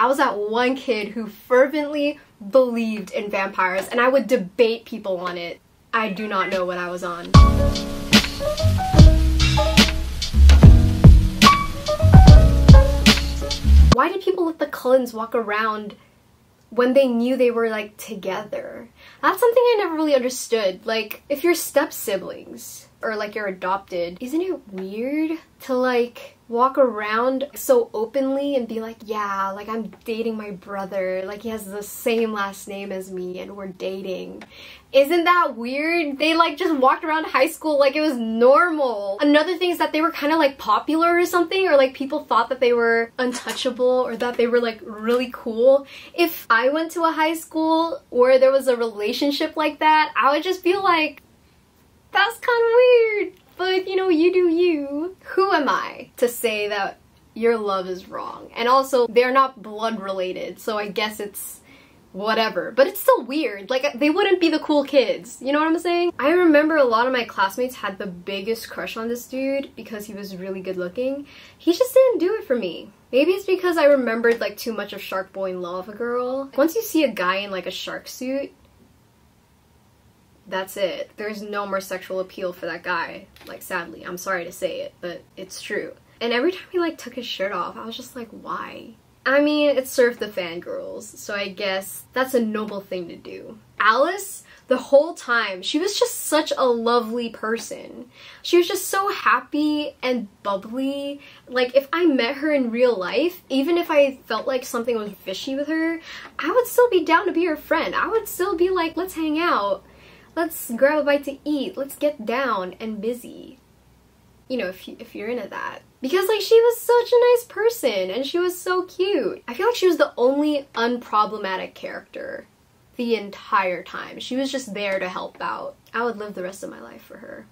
I was that one kid who fervently believed in vampires, and I would debate people on it. I do not know what I was on. Why did people let the Cullens walk around when they knew they were like together? That's something I never really understood. Like, if you're step siblings or like you're adopted, isn't it weird to like walk around so openly and be like, yeah, like I'm dating my brother, like he has the same last name as me and we're dating? Isn't that weird? They like just walked around high school like it was normal. Another thing is that they were kind of like popular or something, or like people thought that they were untouchable or that they were like really cool. If I went to a high school where there was a relationship like that, I would just feel like, that's kind of weird. But you know, you do you. Who am I to say that your love is wrong? And also, they're not blood related, so I guess it's whatever. But it's still weird. Like, they wouldn't be the cool kids. You know what I'm saying? I remember a lot of my classmates had the biggest crush on this dude because he was really good looking. He just didn't do it for me. Maybe it's because I remembered like too much of Shark Boy and Lava Girl. Once you see a guy in like a shark suit, that's it. There's no more sexual appeal for that guy. Like, sadly, I'm sorry to say it, but it's true. And every time he like took his shirt off, I was just like, why? I mean, it served the fangirls, so I guess that's a noble thing to do. Alice, the whole time, she was just such a lovely person. She was just so happy and bubbly. Like, if I met her in real life, even if I felt like something was fishy with her, I would still be down to be her friend. I would still be like, let's hang out. Let's grab a bite to eat. Let's get down and busy. You know, if you're into that. Because like, she was such a nice person and she was so cute. I feel like she was the only unproblematic character the entire time. She was just there to help out. I would live the rest of my life for her.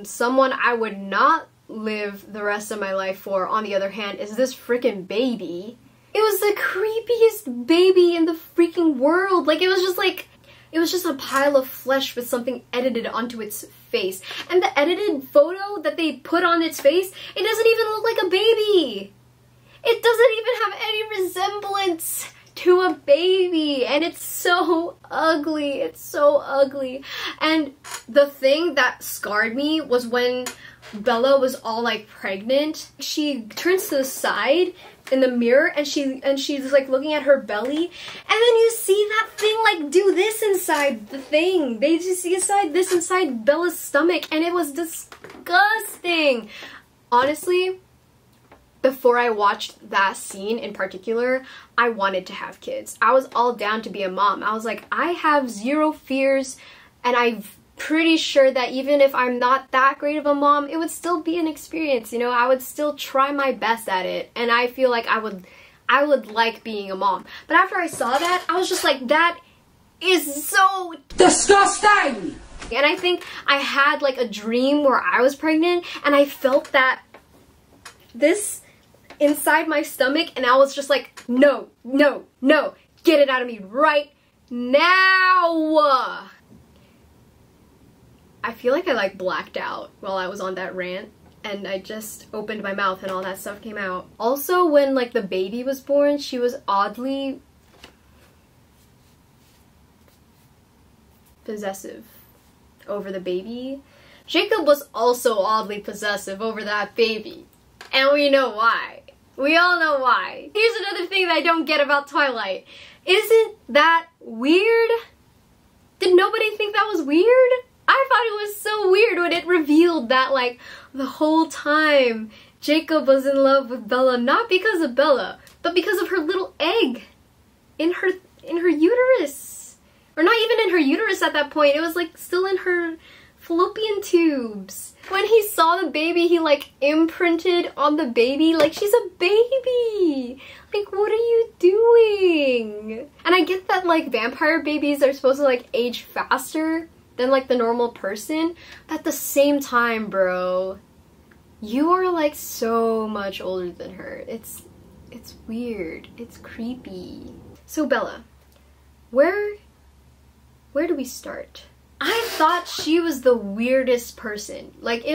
Someone I would not live the rest of my life for, on the other hand, is this freaking baby. It was the creepiest baby in the freaking world. Like, it was just a pile of flesh with something edited onto its face. And the edited photo that they put on its face, it doesn't even look like a baby. It doesn't even have any resemblance to a baby. And it's so ugly. It's so ugly. And the thing that scarred me was when Bella was all like pregnant. She turns to the side in the mirror and she's like looking at her belly, and then you see that thing like do this inside the thing. They just see this inside Bella's stomach, and it was disgusting. Honestly, before I watched that scene in particular, I wanted to have kids. I was all down to be a mom. I was like, I have zero fears, and I'm pretty sure that even if I'm not that great of a mom, it would still be an experience, you know? I would still try my best at it, and I feel like I would like being a mom. But after I saw that, I was just like, that is so disgusting! And I think I had like a dream where I was pregnant, and I felt that this inside my stomach, and I was just like, no, no, no, get it out of me right now! I feel like I like blacked out while I was on that rant, and I just opened my mouth and all that stuff came out. Also, when like the baby was born, she was oddly possessive over the baby. Jacob was also oddly possessive over that baby, and we know why. We all know why. Here's another thing that I don't get about Twilight. Isn't that weird? Did nobody think that was weird? I thought it was so weird when it revealed that like the whole time Jacob was in love with Bella, not because of Bella, but because of her little egg in her uterus. Or not even in her uterus at that point, it was like still in her fallopian tubes. When he saw the baby, he like imprinted on the baby like she's a baby. Like, what are you doing? And I get that like vampire babies are supposed to like age faster than like the normal person, but at the same time, bro, you are like so much older than her. It's weird. It's creepy. So Bella, where do we start? I thought she was the weirdest person. Like,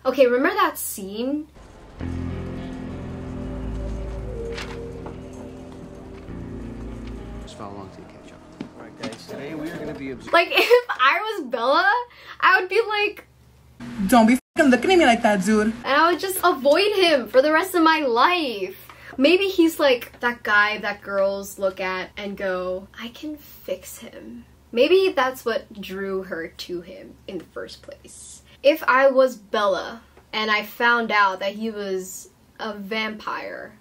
okay, remember that scene just follow along till you catch up. Alright guys, today we are gonna be like, if I was Bella, I would be like, don't be f***ing looking at me like that, dude. And I would just avoid him for the rest of my life. Maybe he's like that guy that girls look at and go, I can fix him. Maybe that's what drew her to him in the first place. If I was Bella and I found out that he was a vampire,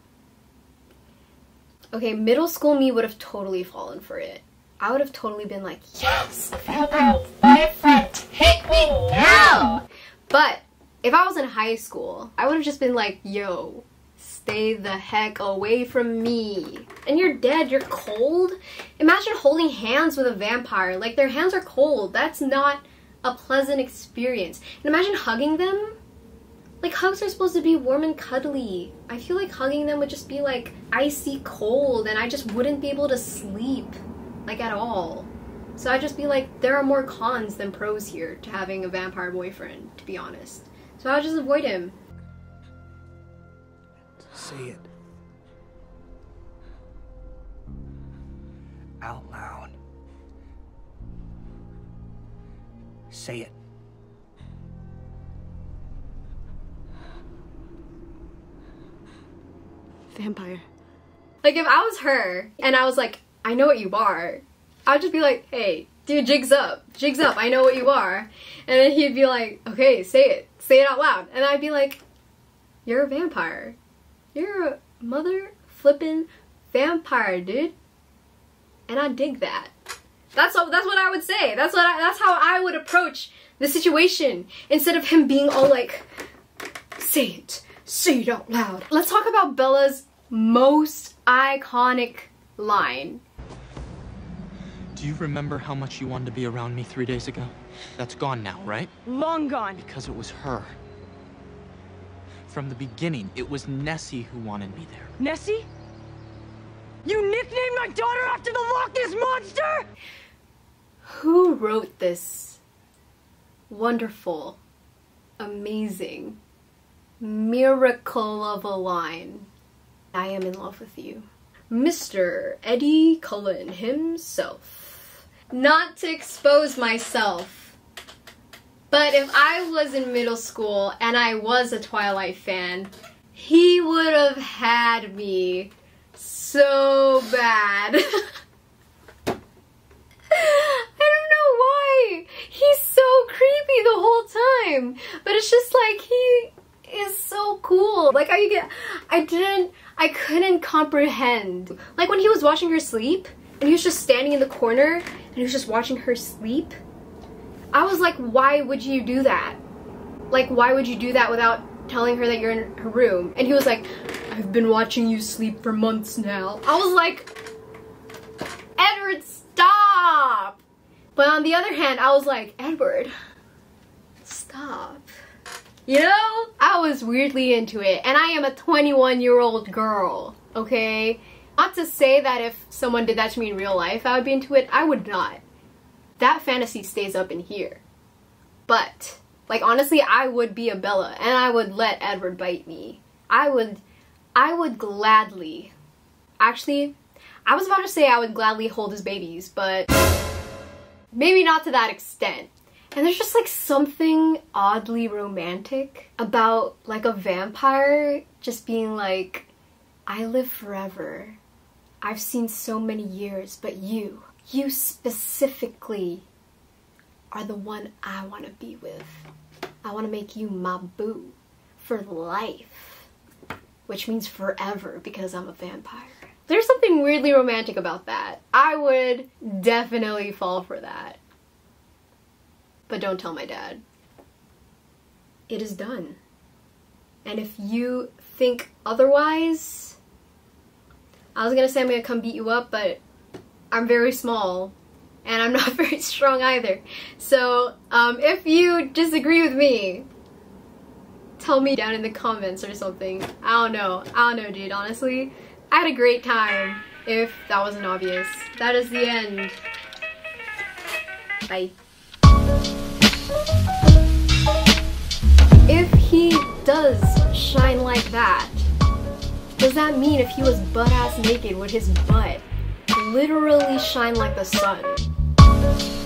okay, middle school me would have totally fallen for it. I would have totally been like, yes, a vampire boyfriend, take me now! But if I was in high school, I would have just been like, yo, stay the heck away from me. And you're dead, you're cold. Imagine holding hands with a vampire. Like, their hands are cold. That's not a pleasant experience. And imagine hugging them. Like, hugs are supposed to be warm and cuddly. I feel like hugging them would just be like icy cold, and I just wouldn't be able to sleep, like, at all. So I'd just be like, there are more cons than pros here to having a vampire boyfriend, to be honest. So I would just avoid him. Say it. Out loud. Say it. Vampire. Like, if I was her and I was like, I know what you are, I'd just be like, hey, dude, jigs up, I know what you are. And then he'd be like, okay, say it out loud. And I'd be like, you're a vampire. You're a mother flippin' vampire, dude. And I dig that. That's what I would say. That's how I would approach the situation, instead of him being all like, say it out loud. Let's talk about Bella's most iconic line. Do you remember how much you wanted to be around me 3 days ago? That's gone now, right? Long gone. Because it was her. From the beginning, it was Nessie who wanted me there. Nessie? You nicknamed my daughter after the Loch Ness Monster? Who wrote this wonderful, amazing, miracle of a line? I am in love with you. Mr. Eddie Cullen himself. Not to expose myself, but if I was in middle school and I was a Twilight fan, he would have had me so bad. I don't know why. He's so creepy the whole time, but it's just like he is so cool. Like, I couldn't comprehend. Like, when he was watching her sleep and he was just standing in the corner and he was just watching her sleep, I was like, why would you do that? Like, why would you do that without telling her that you're in her room? And he was like, I've been watching you sleep for months now. I was like, Edward, stop! But on the other hand, I was like, Edward, stop. You know? I was weirdly into it. And I am a 21-year-old girl, okay? Not to say that if someone did that to me in real life, I would be into it. I would not. That fantasy stays up in here. But, like, honestly, I would be a Bella, and I would let Edward bite me. I would gladly... Actually, I was about to say I would gladly hold his babies, but maybe not to that extent. And there's just like something oddly romantic about like a vampire just being like, I live forever. I've seen so many years, but you specifically are the one I want to be with. I want to make you my boo for life, which means forever because I'm a vampire. There's something weirdly romantic about that. I would definitely fall for that. But don't tell my dad. It is done. And if you think otherwise, I was gonna say I'm gonna come beat you up, but I'm very small and I'm not very strong either. So if you disagree with me, tell me down in the comments or something. I don't know, dude, honestly. I had a great time, if that wasn't obvious. That is the end. Bye. If he does shine like that, does that mean if he was butt-ass naked, would his butt literally shine like the sun.